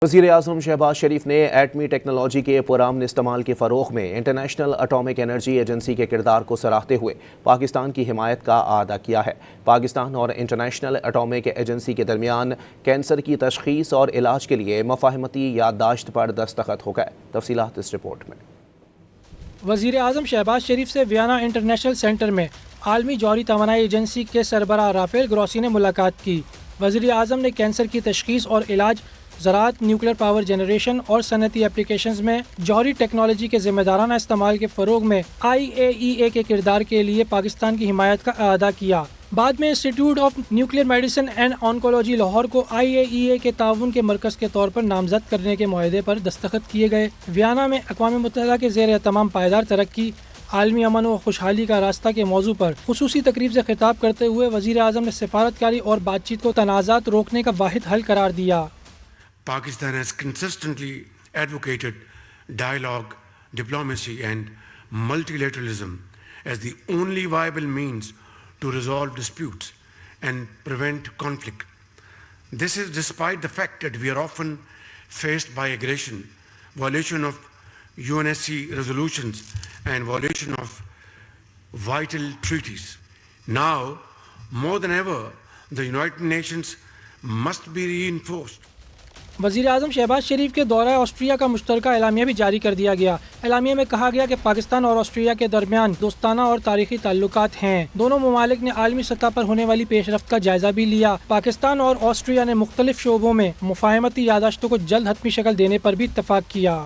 وزیر اعظم شہباز شریف نے ایٹمی ٹیکنالوجی کے پرامن استعمال کے فروغ میں انٹرنیشنل اٹامک انرجی ایجنسی کے کردار کو سراہتے ہوئے پاکستان کی حمایت کا اعادہ کیا ہے۔ پاکستان اور انٹرنیشنل اٹامک ایجنسی کے درمیان کینسر کی تشخیص اور علاج کے لیے مفاہمتی یادداشت پر دستخط ہو گئے۔ تفصیلات اس رپورٹ میں۔ وزیر اعظم شہباز شریف سے ویانا انٹرنیشنل سینٹر میں عالمی جوہری توانائی ایجنسی کے سربراہ رافیل گروسی نے ملاقات کی۔ وزیر اعظم نے کینسر کی تشخیص اور علاج، زراعت، نیوکلیر پاور جنریشن اور صنعتی اپلیکیشنز میں جوہری ٹیکنالوجی کے ذمہ دارانہ استعمال کے فروغ میں IAEA کے کردار کے لیے پاکستان کی حمایت کا اعادہ کیا۔ بعد میں انسٹی ٹیوٹ of nuclear medicine and oncology Lahore کو IAEA کے تعاون کے مرکز کے طور پر نامزد کرنے کے معاہدے پر دستخط کیے گئے۔ ویانا میں اقوام متحدہ کے زیر اہتمام پائیدار ترقی، عالمی امن و خوشحالی کا راستہ کے موضوع پر خصوصی تقریب سے خطاب کرتے ہوئے وزیر اعظم نے سفارتکاری اور بات چیت کو تنازعات روکنے کا واحد حل قرار دیا۔ Pakistan has consistently advocated dialogue, diplomacy and multilateralism as the only viable means to resolve disputes and prevent conflict. This is despite the fact that we are often faced by aggression, violation of UNSC resolutions and violation of vital treaties. Now, more than ever, the United Nations must be reinforced. وزیر اعظم شہباز شریف کے دورہ Austria کا مشترکہ اعلامیہ بھی جاری کر دیا گیا۔ اعلامیہ میں کہا گیا کہ پاکستان اور آسٹریا کے درمیان دوستانہ اور تاریخی تعلقات ہیں۔ دونوں ممالک نے عالمی سطح پر ہونے والی پیش رفت کا جائزہ بھی لیا۔ پاکستان اور آسٹریا نے مختلف شعبوں میں مفاہمتی یادداشتوں کو جلد حتمی شکل دینے پر بھی اتفاق کیا۔